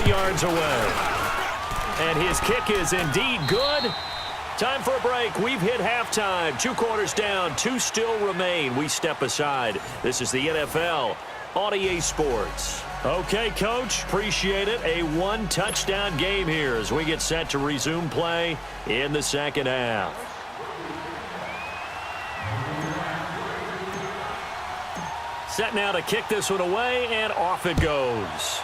yards away. And his kick is indeed good. Time for a break. We've hit halftime. 2 quarters down, 2 still remain. We step aside. This is the NFL on EA Sports. Okay, Coach, appreciate it. A 1-touchdown game here as we get set to resume play in the second half. Set now to kick this one away, and off it goes.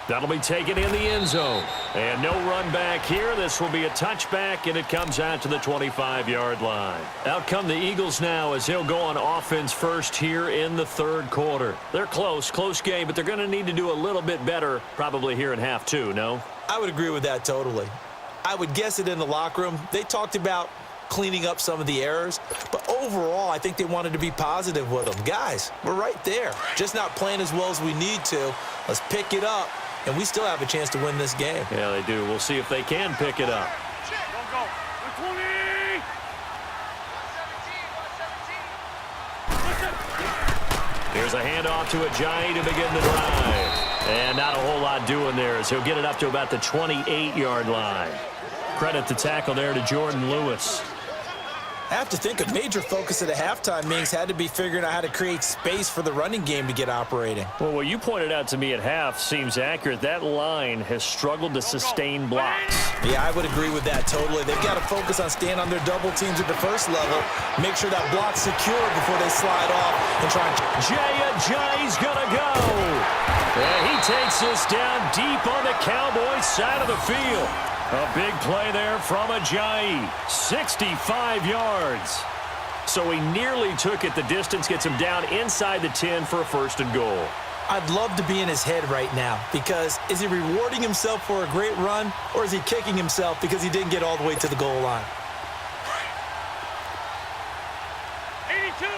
That'll be taken in the end zone. And no run back here. This will be a touchback, and it comes out to the 25-yard line. Out come the Eagles now as they'll go on offense first here in the third quarter. They're close game, but they're going to need to do a little bit better probably here in half 2, no? I would agree with that totally. I would guess it in the locker room. They talked about cleaning up some of the errors, but overall, I think they wanted to be positive with them. Guys, we're right there. Just not playing as well as we need to. Let's pick it up. And we still have a chance to win this game. Yeah, they do. We'll see if they can pick it up. Here's a handoff to Ajayi to begin the drive. And not a whole lot doing there as he'll get it up to about the 28-yard line. Credit the tackle there to Jordan Lewis. I have to think a major focus at a halftime means had to be figuring out how to create space for the running game to get operating. Well, what you pointed out to me at half seems accurate. That line has struggled to sustain blocks. Yeah, I would agree with that totally. They've got to focus on staying on their double teams at the first level, make sure that block's secure before they slide off and try and... Ajayi's going to go. And he takes this down deep on the Cowboys side of the field. A big play there from Ajayi. 65 yards. So he nearly took it the distance, gets him down inside the 10 for a 1st and goal. I'd love to be in his head right now because is he rewarding himself for a great run or is he kicking himself because he didn't get all the way to the goal line? 82. Here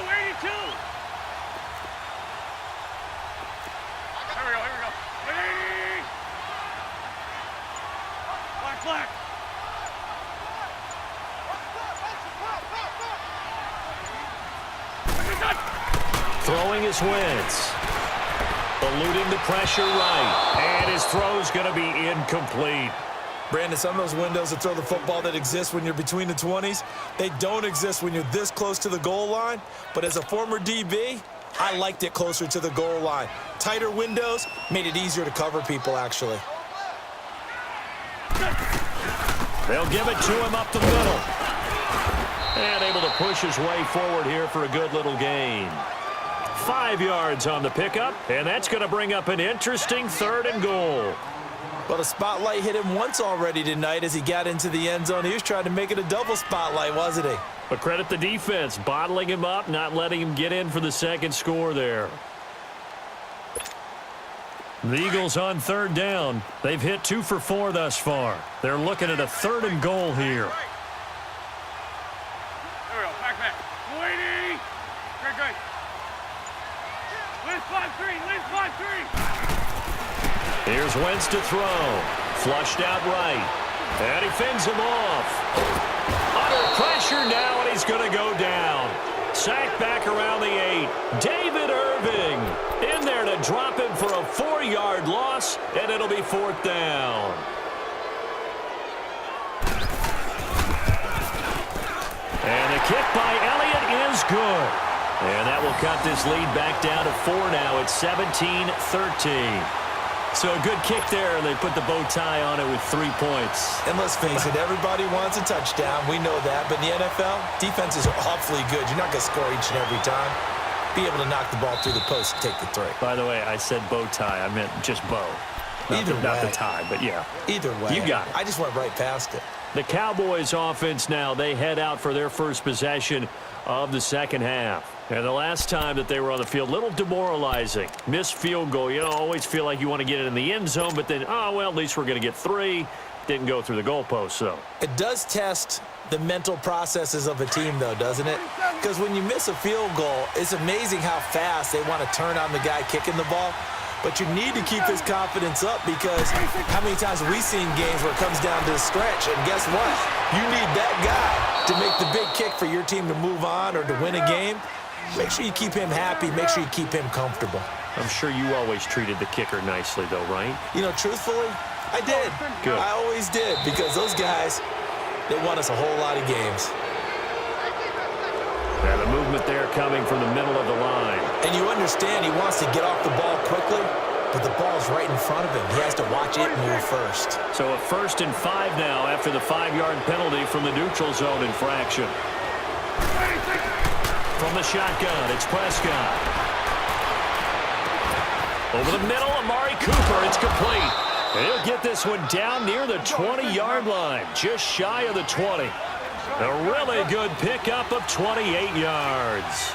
we go. Black. Throwing his Wentz. Eluding the pressure right. And his throw's going to be incomplete. Brandon, some of those windows that throw the football that exist when you're between the 20s, they don't exist when you're this close to the goal line. But as a former DB, I liked it closer to the goal line. Tighter windows made it easier to cover people, actually. They'll give it to him up the middle. And able to push his way forward here for a good little gain. 5 yards on the pickup, and that's going to bring up an interesting 3rd and goal. Well, the spotlight hit him once already tonight as he got into the end zone. He was trying to make it a double spotlight, wasn't he? But credit the defense, bottling him up, not letting him get in for the 2nd score there. The Eagles on 3rd down. They've hit 2 for 4 thus far. They're looking at a 3rd and goal here. There we go. Back. 180. Great. Lens 5-3. Here's Wentz to throw. Flushed out right. And he fends him off. Under pressure now, and he's going to go down. Sacked back around the 8. David Irving in there to drop him for a 4-yard loss, and it'll be 4th down. And the kick by Elliott is good. And that will cut this lead back down to 4 now. It's 17-13. So a good kick there, and they put the bow tie on it with 3 points. And let's face it, everybody wants a touchdown. We know that. But in the NFL, defenses are awfully good. You're not going to score each and every time. Be able to knock the ball through the post and take the 3. By the way, I said bow tie. I meant just bow. Not the tie, but yeah. Either way. You got it. I just went right past it. The Cowboys offense now, they head out for their first possession of the second half. And the last time that they were on the field, a little demoralizing. Missed field goal. You know, always feel like you want to get it in the end zone, but then, well, at least we're going to get 3. Didn't go through the goalpost, though. It does test the mental processes of a team, though, doesn't it? Because when you miss a field goal, it's amazing how fast they want to turn on the guy kicking the ball. But you need to keep his confidence up because how many times have we seen games where it comes down to the stretch? And guess what? You need that guy to make the big kick for your team to move on or to win a game. Make sure you keep him happy. Make sure you keep him comfortable. I'm sure you always treated the kicker nicely, though, right? You know, truthfully, I did. Good. I always did, because those guys, they won us a whole lot of games. And the movement there coming from the middle of the line. And you understand he wants to get off the ball quickly, but the ball's right in front of him. He has to watch it move first. So a 1st and 5 now after the 5-yard penalty from the neutral zone infraction. From the shotgun, it's Prescott. Over the middle, Amari Cooper. It's complete. He'll get this one down near the 20-yard line, just shy of the 20. A really good pickup of 28 yards.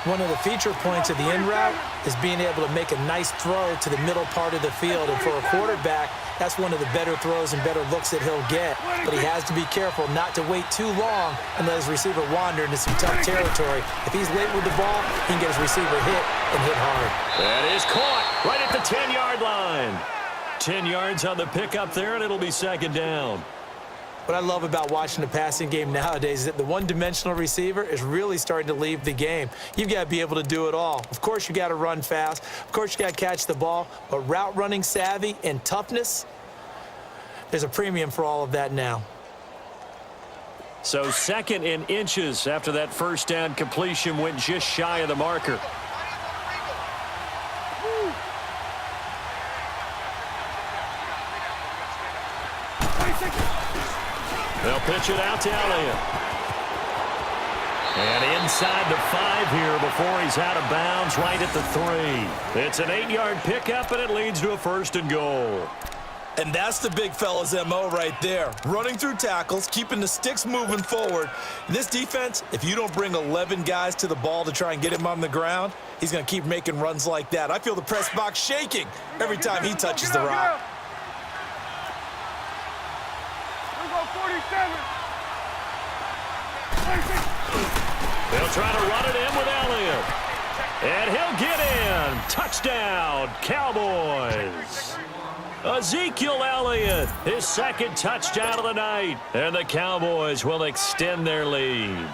One of the feature points of the in route is being able to make a nice throw to the middle part of the field. And for a quarterback, that's one of the better throws and better looks that he'll get. But he has to be careful not to wait too long and let his receiver wander into some tough territory. If he's late with the ball, he can get his receiver hit and hit hard. That is caught right at the 10-yard line. 10 yards on the pickup there, and it'll be 2nd down. What I love about watching the passing game nowadays is that the one-dimensional receiver is really starting to leave the game. You've got to be able to do it all. Of course, you got to run fast. Of course, you got to catch the ball. But route running savvy and toughness, there's a premium for all of that now. So 2nd and inches after that 1st down completion went just shy of the marker. They'll pitch it out to Elliott. And inside the 5 here before he's out of bounds, right at the 3. It's an 8-yard pickup, and it leads to a 1st and goal. And that's the big fella's MO right there. Running through tackles, keeping the sticks moving forward. This defense, if you don't bring 11 guys to the ball to try and get him on the ground, he's going to keep making runs like that. I feel the press box shaking every time he touches the rock. They'll try to run it in with Elliott. And he'll get in. Touchdown, Cowboys. Ezekiel Elliott, his 2nd touchdown of the night. And the Cowboys will extend their lead.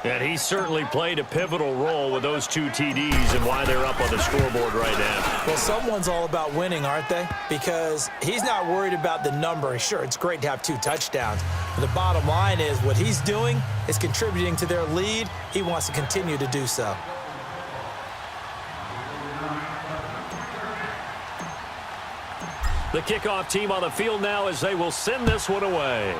And he certainly played a pivotal role with those 2 TDs and why they're up on the scoreboard right now. Well, someone's all about winning, aren't they? Because he's not worried about the number. Sure, it's great to have 2 touchdowns. But the bottom line is what he's doing is contributing to their lead. He wants to continue to do so. The kickoff team on the field now as they will send this one away.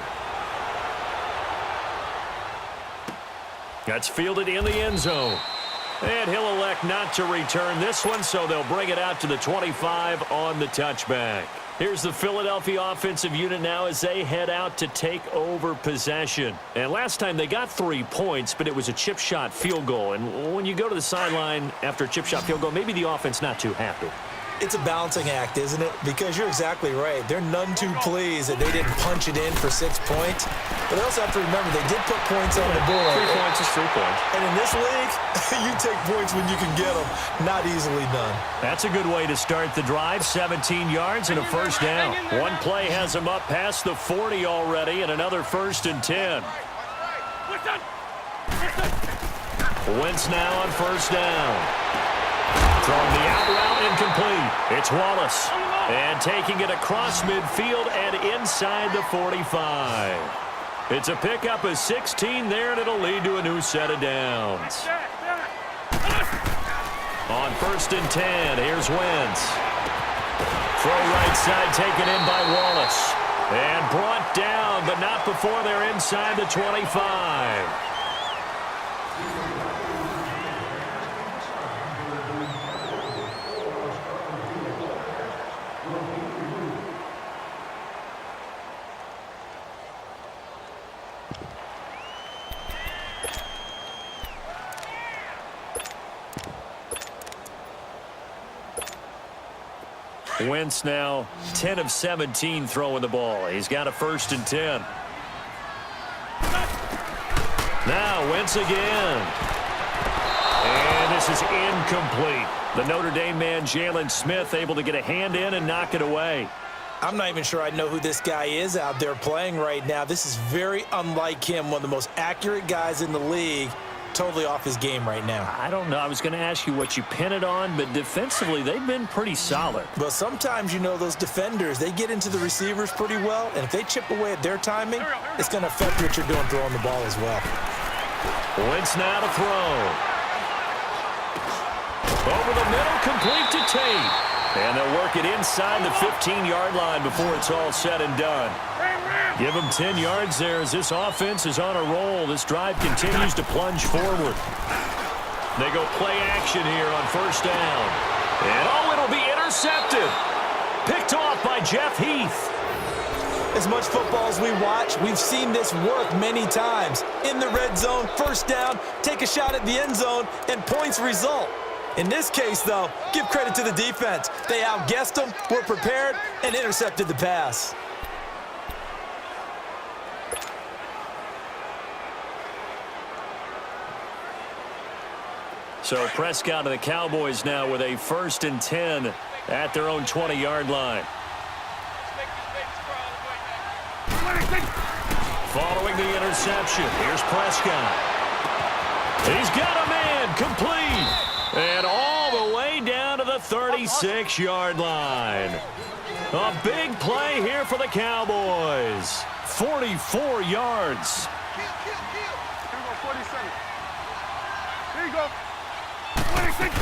That's fielded in the end zone. And he'll elect not to return this one, so they'll bring it out to the 25 on the touchback. Here's the Philadelphia offensive unit now as they head out to take over possession. And last time they got 3 points, but it was a chip shot field goal. And when you go to the sideline after a chip shot field goal, maybe the offense not too happy. It's a balancing act, isn't it? Because you're exactly right. They're none too pleased that they didn't punch it in for 6 points. But they also have to remember they did put points on the board. 3 points is 3 points. And in this league, you take points when you can get them. Not easily done. That's a good way to start the drive. 17 yards and a 1st down. One play has them up past the 40 already, and another 1st and 10. Wentz now on 1st down. Throwing the out route incomplete. It's Wallace. And taking it across midfield and inside the 45. It's a pickup of 16 there, and it'll lead to a new set of downs. On 1st and 10, here's Wentz. Throw right side taken in by Wallace. And brought down, but not before they're inside the 25. Wentz now 10 of 17 throwing the ball. He's got a 1st and 10. Now Wentz again. And this is incomplete. The Notre Dame man, Jalen Smith, able to get a hand in and knock it away. I'm not even sure I know who this guy is out there playing right now. This is very unlike him, one of the most accurate guys in the league. totally off his game right now. I don't know. I was going to ask you what you pin it on, but defensively, they've been pretty solid. But sometimes, you know, those defenders, they get into the receivers pretty well, and if they chip away at their timing, it's going to affect what you're doing throwing the ball as well. Wentz now to throw. Over the middle, complete to Tate. And they'll work it inside the 15-yard line before it's all said and done. Give them 10 yards there as this offense is on a roll. This drive continues to plunge forward. They go play action here on first down. And, oh, it'll be intercepted. Picked off by Jeff Heath. As much football as we watch, we've seen this work many times. In the red zone, first down, take a shot at the end zone, and points result. In this case, though, give credit to the defense. They outguessed them, were prepared, and intercepted the pass. So Prescott and the Cowboys now with a 1st and 10 at their own 20-yard line. Following the interception, here's Prescott. He's got a man, complete. And all the way down to the 36-yard line. A big play here for the Cowboys. 44 yards. Here you go. 26.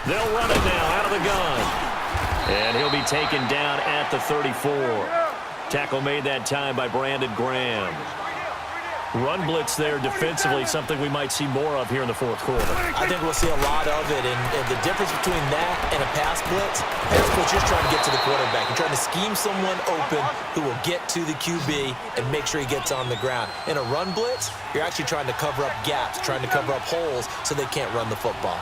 They'll run it now out of the gun. And he'll be taken down at the 34. Tackle made that time by Brandon Graham. Run blitz there defensively, something we might see more of here in the fourth quarter. I think we'll see a lot of it, and the difference between that and a pass blitz is just trying to get to the quarterback. You're trying to scheme someone open who will get to the QB and make sure he gets on the ground. In a run blitz, you're actually trying to cover up gaps, trying to cover up holes so they can't run the football.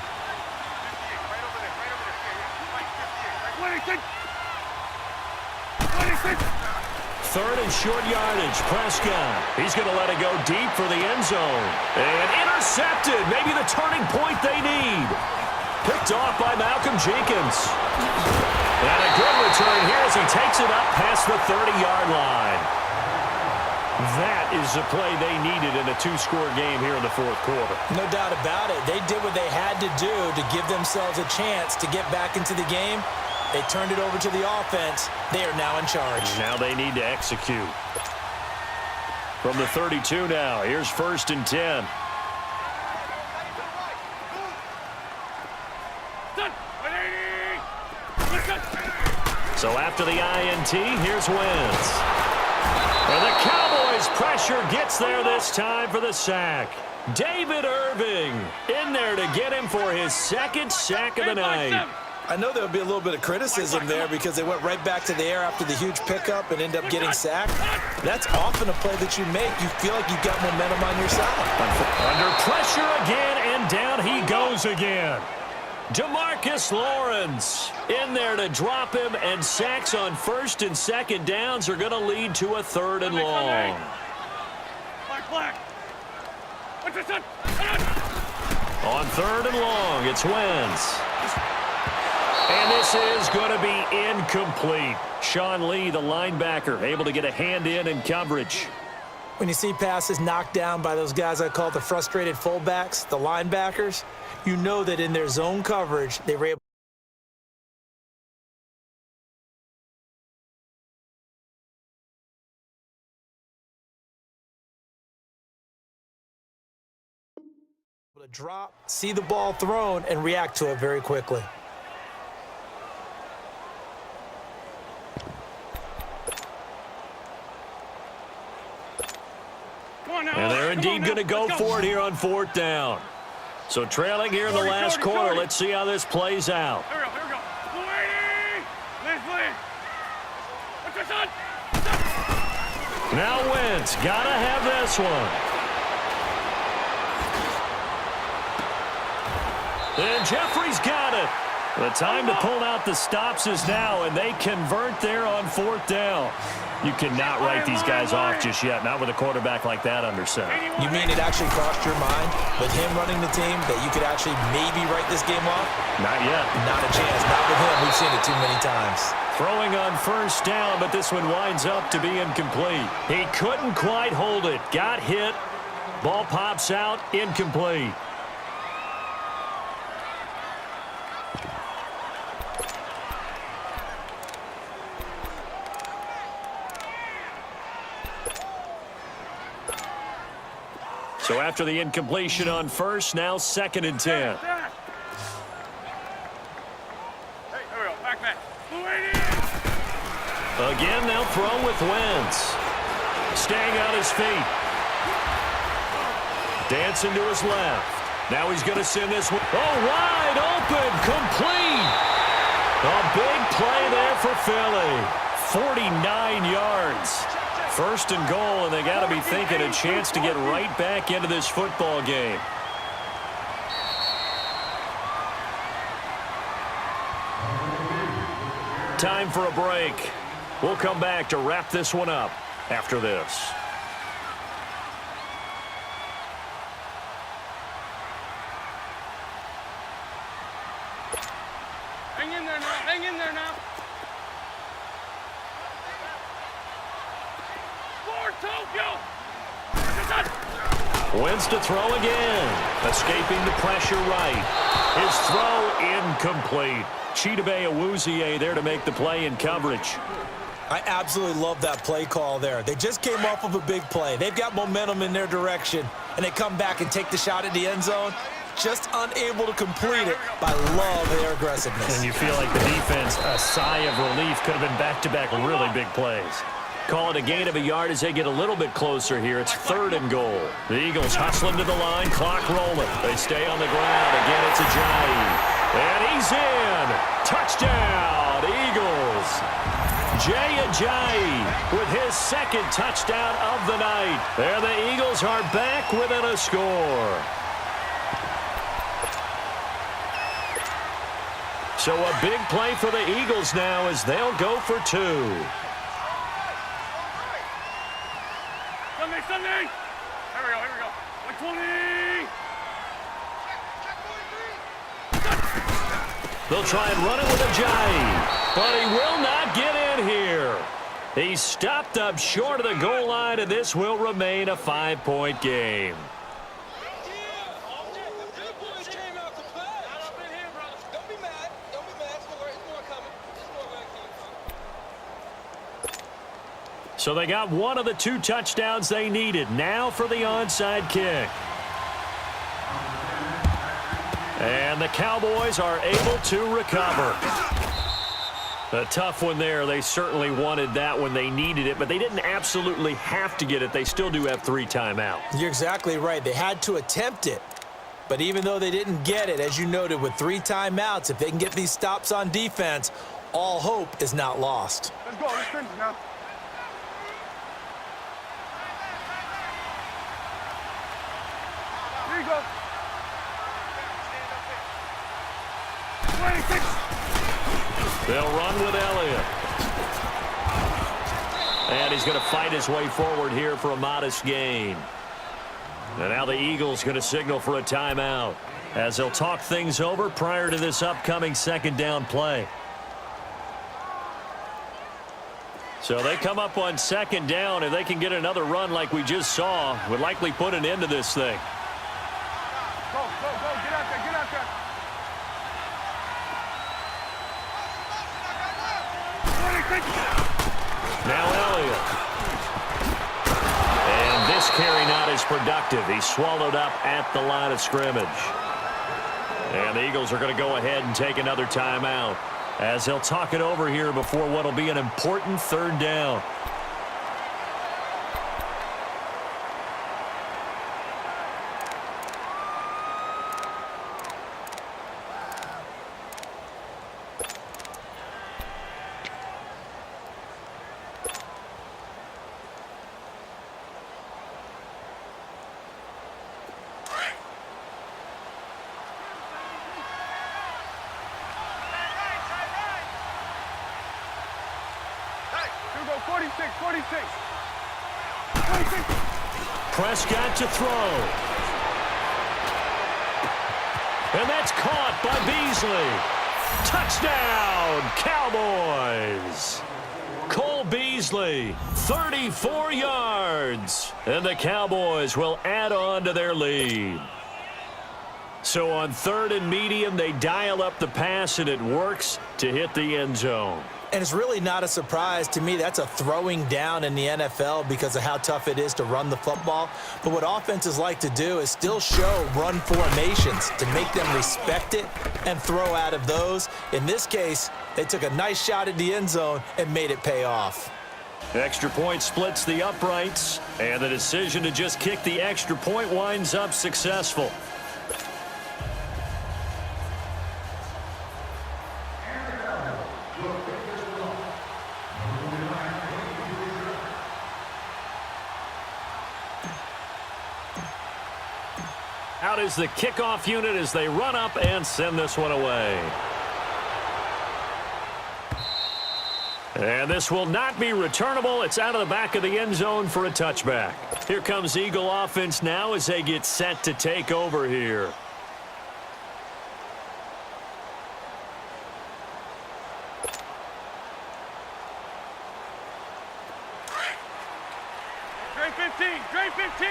26. 26. Third and short yardage. Prescott. He's going to let it go deep for the end zone. And intercepted. Maybe the turning point they need. Picked off by Malcolm Jenkins. And a good return here as he takes it up past the 30-yard line. That is the play they needed in a two-score game here in the fourth quarter. No doubt about it. They did what they had to do to give themselves a chance to get back into the game. They turned it over to the offense. They are now in charge. Now they need to execute. From the 32 now, here's 1st and 10. So after the INT, here's Wentz. And the Cowboys' pressure gets there this time for the sack. David Irving in there to get him for his 2nd sack of the night. I know there'll be a little bit of criticism there because they went right back to the air after the huge pickup and end up getting sacked. That's often a play that you make. You feel like you've got momentum on your side. Under pressure again, and down he goes again. DeMarcus Lawrence in there to drop him, and sacks on 1st and 2nd downs are going to lead to a 3rd and long. Black. What's this on? On 3rd and long, it's Wentz. And this is going to be incomplete. Sean Lee, the linebacker, able to get a hand in coverage. When you see passes knocked down by those guys I call the frustrated fullbacks, the linebackers, you know that in their zone coverage, they were able to drop, see the ball thrown, and react to it very quickly. And they're indeed going to go for it here on 4th down. So trailing here in the last quarter. Let's see how this plays out. Here we go. What's this on? Now Wentz, got to have this one. And Jeffrey's got it. The time to pull out the stops is now, and they convert there on 4th down. You cannot write these guys off just yet, not with a quarterback like that under center. You mean it actually crossed your mind with him running the team that you could actually maybe write this game off? Not yet. Not a chance. Not with him. We've seen it too many times. Throwing on 1st down, but this one winds up to be incomplete. He couldn't quite hold it. Got hit, Ball pops out, incomplete. So after the incompletion on first, now 2nd and 10. Hey, there we go. Back. Again, they'll throw with Wentz. Staying on his feet. Dancing to his left. Now he's going to send this one. Oh, wide open, complete. A big play there for Philly. 49 yards. 1st and goal, and they got to be thinking a chance to get right back into this football game. Time for a break. We'll come back to wrap this one up after this. Hang in there now. Hang in there now. Score, Tokyo! Wentz to throw again. Escaping the pressure right. His throw incomplete. Chidobe Awuzie there to make the play in coverage. I absolutely love that play call there. They just came off of a big play. They've got momentum in their direction, and they come back and take the shot at the end zone. Just unable to complete it, but I love their aggressiveness. And you feel like the defense, a sigh of relief, could have been back-to-back really big plays. Call it a gain of a yard as they get a little bit closer here. It's 3rd and goal. The Eagles hustling to the line, clock rolling. They stay on the ground. Again, it's Ajayi. And he's in. Touchdown, Eagles. Jay Ajayi with his 2nd touchdown of the night. There the Eagles are back within a score. So a big play for the Eagles now as they'll go for 2. Sunday! Here we go. 120! They'll try and run it with Ajayi, but he will not get in here. He's stopped up short of the goal line, and this will remain a 5-point game. So they got one of the 2 touchdowns they needed. Now for the onside kick. And the Cowboys are able to recover. A tough one there. They certainly wanted that when they needed it, but they didn't absolutely have to get it. They still do have 3 timeouts. You're exactly right. They had to attempt it. But even though they didn't get it, as you noted, with 3 timeouts, if they can get these stops on defense, all hope is not lost. Let's go. Let's finish now. Here you go. 26. They'll run with Elliott. And he's going to fight his way forward here for a modest gain. And now the Eagles going to signal for a timeout as they'll talk things over prior to this upcoming 2nd down play. So they come up on 2nd down. If they can get another run like we just saw, would likely put an end to this thing. Go. Get out there. 26. Now Elliott. And this carry not as productive. He's swallowed up at the line of scrimmage. And the Eagles are going to go ahead and take another timeout as they'll talk it over here before what will be an important 3rd down. Here we go. 46. Prescott to throw. And that's caught by Beasley. Touchdown, Cowboys. Cole Beasley, 34 yards. And the Cowboys will add on to their lead. So on 3rd and medium, they dial up the pass, and it works to hit the end zone. And it's really not a surprise to me. That's a throwing down in the NFL because of how tough it is to run the football. But what offenses like to do is still show run formations to make them respect it and throw out of those. In this case, they took a nice shot at the end zone and made it pay off. Extra point splits the uprights, and the decision to just kick the extra point winds up successful. Out is the kickoff unit as they run up and send this one away. And this will not be returnable. It's out of the back of the end zone for a touchback. Here comes Eagle offense now as they get set to take over here. Trade 15, trade 15.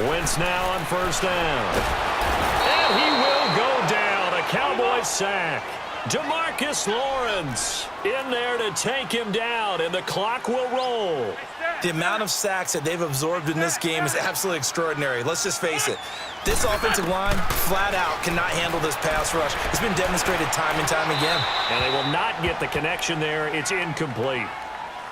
Wentz now on 1st down. And he will go down. A Cowboys sack. DeMarcus Lawrence in there to take him down, and the clock will roll. The amount of sacks that they've absorbed in this game is absolutely extraordinary. Let's just face it. This offensive line, flat out, cannot handle this pass rush. It's been demonstrated time and time again. And they will not get the connection there. It's incomplete.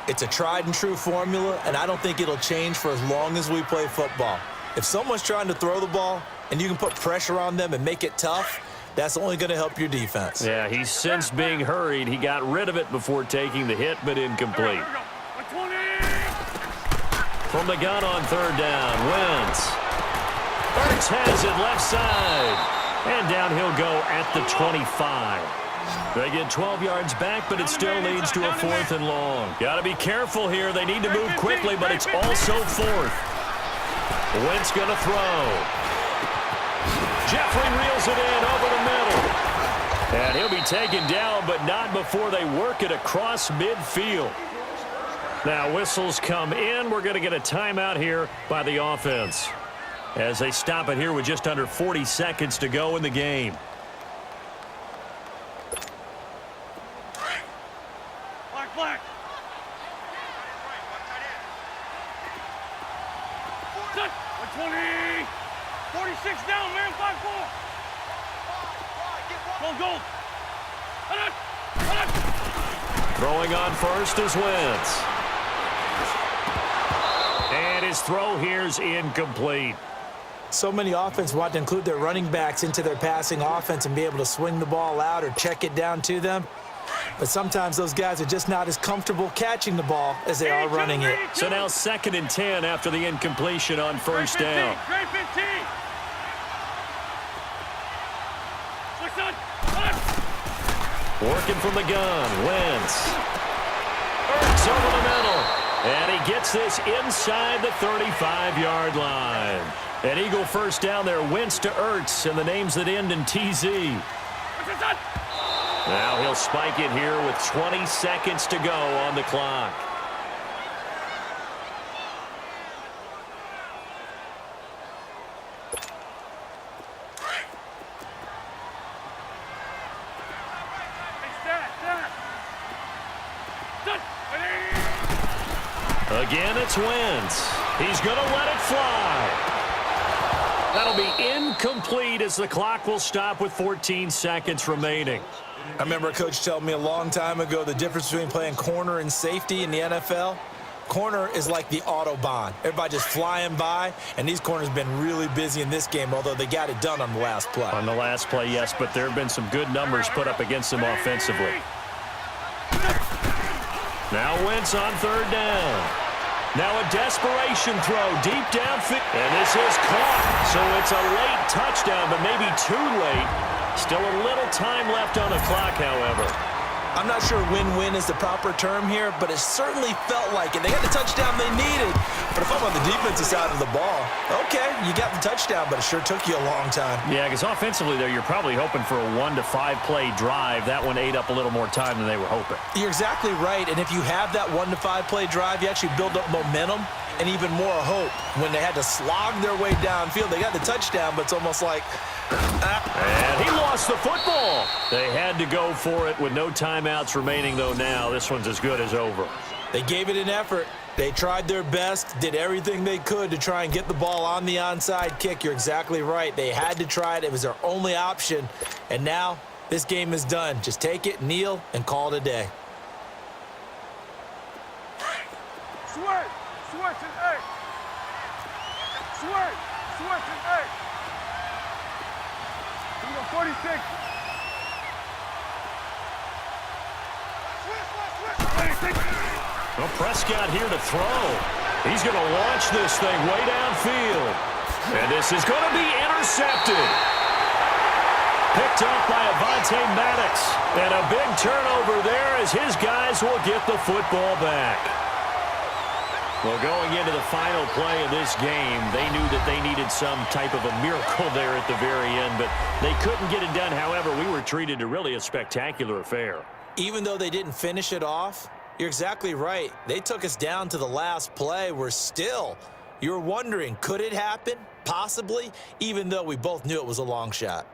It's a tried-and-true formula, and I don't think it'll change for as long as we play football. If someone's trying to throw the ball and you can put pressure on them and make it tough, that's only going to help your defense. Yeah, he's since being hurried. He got rid of it before taking the hit, but incomplete. From the gun on 3rd down, Wentz. Ertz has it left side. And down he'll go at the 25. They get 12 yards back, but it still leads to a 4th and long. Got to be careful here. They need to move quickly, but it's also 4th. Wentz going to throw. Jeffrey reels it in over the middle. And he'll be taken down, but not before they work it across midfield. Now whistles come in. We're going to get a timeout here by the offense as they stop it here with just under 40 seconds to go in the game. Black. 120. 46 down, man. 5-4. Go. Throwing on first is Wentz. And his throw here's incomplete. So many offenses want to include their running backs into their passing offense and be able to swing the ball out or check it down to them. But sometimes those guys are just not as comfortable catching the ball as they are running it. So now 2nd and 10 after the incompletion on 1st down. Trade 15. Working from the gun, Wentz. Ertz over the middle. And he gets this inside the 35-yard line. An Eagle 1st down there, Wentz to Ertz, and the names that end in TZ. Now he'll spike it here with 20 seconds to go on the clock. Again, it's Wentz. He's going to let it fly. That'll be incomplete as the clock will stop with 14 seconds remaining. I remember a coach telling me a long time ago the difference between playing corner and safety in the NFL. Corner is like the Autobahn. Everybody just flying by, and these corners have been really busy in this game, although they got it done on the last play. On the last play, yes, but there have been some good numbers put up against them offensively. Now Wentz on 3rd down. Now a desperation throw deep downfield. And this is caught. So it's a late touchdown, but maybe too late. Still a little time left on the clock, however. I'm not sure win-win is the proper term here, but it certainly felt like it. They got the touchdown they needed. But if I'm on the defensive side of the ball, okay, you got the touchdown, but it sure took you a long time. Yeah, because offensively there, you're probably hoping for a 1 to 5 play drive. That one ate up a little more time than they were hoping. You're exactly right, and if you have that 1 to 5 play drive, you actually build up momentum and even more hope. When they had to slog their way downfield, they got the touchdown, but it's almost like... And he lost the football. They had to go for it with no timeouts remaining, though. Now this one's as good as over. They gave it an effort. They tried their best, did everything they could to try and get the ball on the onside kick. You're exactly right. They had to try it. It was their only option. And now this game is done. Just take it, kneel, and call it a day. Switch! Switch and 8! Switch! Switch and 8! We go 46! Well, Prescott here to throw. He's going to launch this thing way downfield. And this is going to be intercepted. Picked up by Avonte Maddox. And a big turnover there as his guys will get the football back. Well, going into the final play of this game, they knew that they needed some type of a miracle there at the very end, but they couldn't get it done. However, we were treated to really a spectacular affair. Even though they didn't finish it off, you're exactly right. They took us down to the last play. We're still, you're wondering, could it happen? Possibly, even though we both knew it was a long shot.